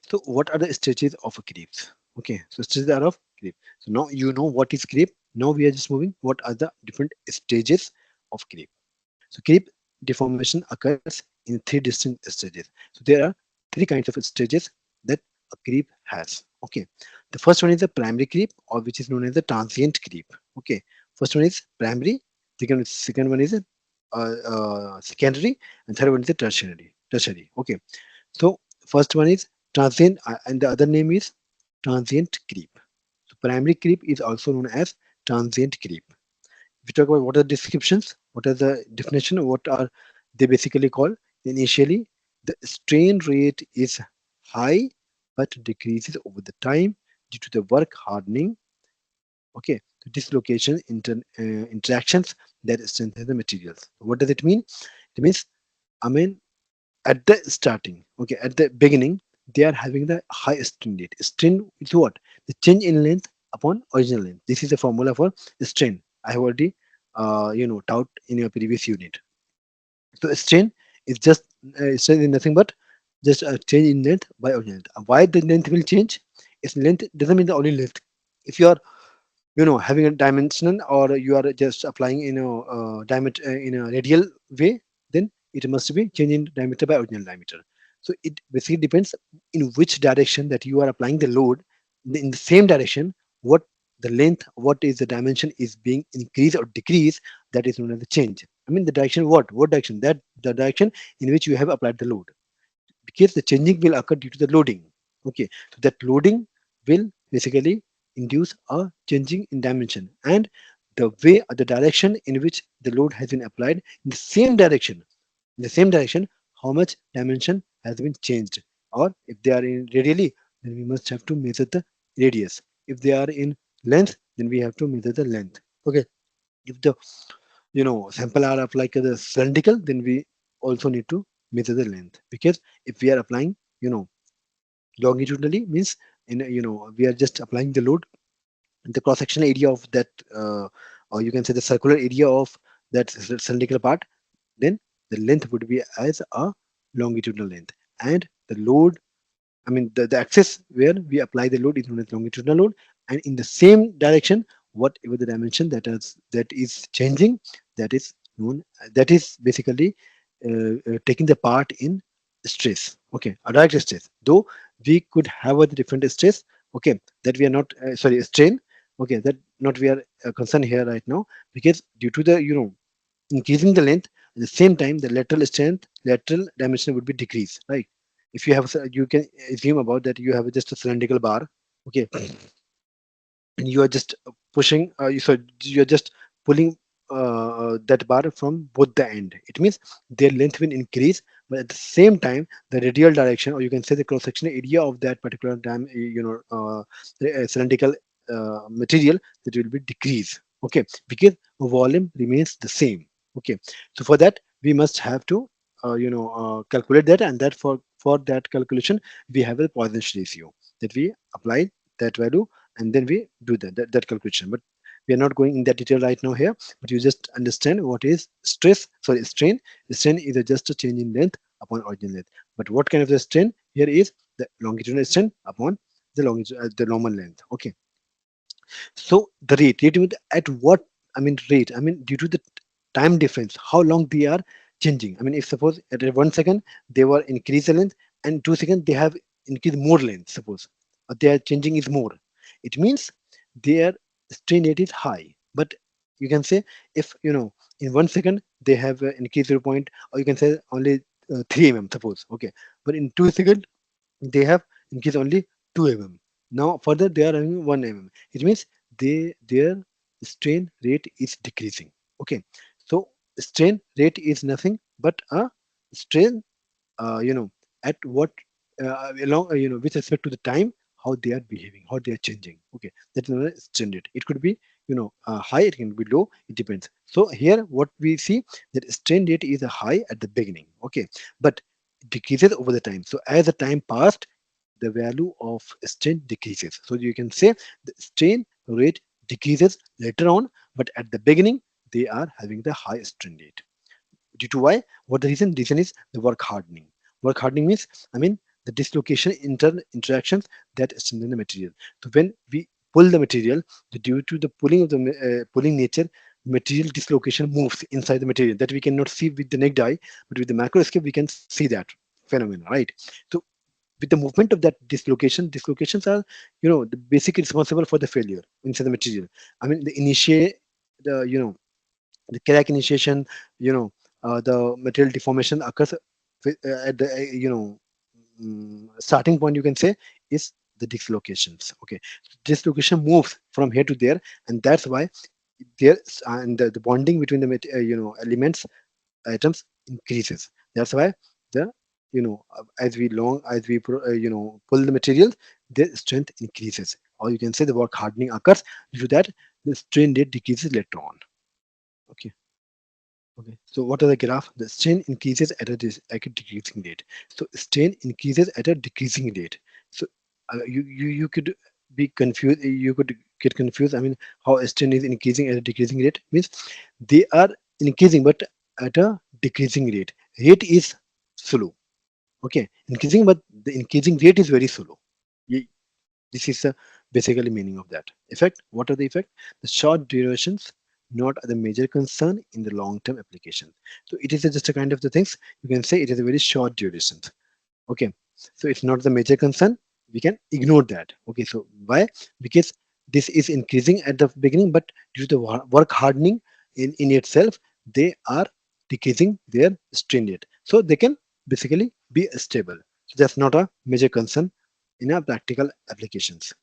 So what are the stages of a creep? Okay, so stages are of creep. So now you know what is creep. Now we are just moving. What are the different stages of creep? So creep deformation occurs in three distinct stages. So there are three kinds of stages that a creep has. Okay, the first one is the primary creep, or which is known as the transient creep. Okay, first one is primary. Second one is secondary, and third one is the tertiary. Tertiary. Okay, so first one is transient, and the other name is transient creep. So primary creep is also known as transient creep. If we talk about what are the descriptions, what are the definition, what are they basically called? Initially, the strain rate is high but decreases over the time due to the work hardening. Okay, the dislocation interactions that strengthen the materials. What does it mean? It means, I mean, at the starting, okay, at the beginning, they are having the high strain rate. Strain is what? The change in length upon original length. This is the formula for strain. I have already taught in your previous unit. So strain is just strain is nothing but just a change in length by original length. Why the length will change? Its length doesn't mean the only length. If you are having a dimensional, or you are just applying diameter in a radial way, then it must be changing diameter by original diameter. So it basically depends in which direction that you are applying the load. In the same direction, what the length, what is the dimension is being increased or decreased, that is known as the change. I mean the direction, what direction, that the direction in which you have applied the load, because the changing will occur due to the loading. Okay, so that loading will basically induce a changing in dimension, and the way or the direction in which the load has been applied, in the same direction, in the same direction, how much dimension has been changed. Or if they are in radially, then we must have to measure the radius. If they are in length, then we have to measure the length. Okay, if the sample are of like the cylindrical, then we also need to measure the length, because if we are applying longitudinally, means we are just applying the load, the cross sectional area of that, or you can say the circular area of that cylindrical part, then the length would be as a longitudinal length, and the load, I mean the axis where we apply the load is known as longitudinal load, and in the same direction, whatever the dimension that is changing, that is known, that is basically taking the part in stress. Okay, a direct stress. Though we could have a different stress. Okay, that we are not sorry, strain. Okay, that not we are concerned here right now, because due to the increasing the length, at the same time the lateral strength, lateral dimension would be decreased, right? If you have you can assume about that you have just a cylindrical bar. Okay, and you are just pushing so you're just pulling that bar from both the end. It means their length will increase, but at the same time the radial direction, or you can say the cross sectional area of that particular cylindrical material, that will be decreased. Okay, because volume remains the same. Okay, so for that we must have to calculate that, and that for that calculation we have a Poisson's ratio that we apply that value, and then we do that calculation. But we are not going in that detail right now here, but you just understand what is strain. Strain is just a change in length upon original length. But what kind of the strain here is the longitudinal strain upon the normal length. Okay, so the rate with at what, I mean rate, I mean due to the time difference, how long they are changing. I mean if suppose at 1 second they were increase the length, and 2 seconds they have increased more length, suppose they are changing is more, it means their strain rate is high. But you can say, if in 1 second they have increased 0 point, or you can say only 3 mm, suppose. Okay, but in 2 seconds they have increased only 2 mm. Now further they are having 1 mm. It means their strain rate is decreasing. Okay, so strain rate is nothing but a strain, at what along with respect to the time, how they are behaving, how they are changing. Okay, that's another strain rate. It could be high, it can be low, it depends. So here what we see, that strain rate is a high at the beginning. Okay, but it decreases over the time. So as the time passed, the value of strain decreases. So you can say the strain rate decreases later on, but at the beginning they are having the high strain rate. Due to why? What the reason? Reason is the work hardening. Work hardening means, I mean, the dislocation interactions that strengthen the material. So when we pull the material, due to the pulling of the pulling nature, material dislocation moves inside the material that we cannot see with the naked eye, but with the microscope we can see that phenomena, right? So with the movement of that dislocations are, the basically responsible for the failure inside the material. I mean, the initiate the the crack initiation, the material deformation occurs at the starting point, you can say, is the dislocations. Okay, dislocation moves from here to there, and that's why there and the bonding between the elements, atoms, increases. That's why the as we pull the material, the strength increases, or you can say the work hardening occurs. Due to that, the strain rate decreases later on. Okay. Okay. So what are the graph? The strain increases at a decreasing rate. So strain increases at a decreasing rate. So you could be confused. You could get confused. I mean, how strain is increasing at a decreasing rate means they are increasing, but at a decreasing rate. Rate is slow. Okay, increasing, but the increasing rate is very slow. Ye- This is the basically meaning of that effect. What are the effect? The short durations not the major concern in the long-term application. So it is just a kind of the things you can say it is a very short duration. Okay, so it's not the major concern. We can ignore that. Okay, so why? Because this is increasing at the beginning, but due to the work hardening in itself, they are decreasing their strain rate. So they can basically be stable. So that's not a major concern in our practical applications.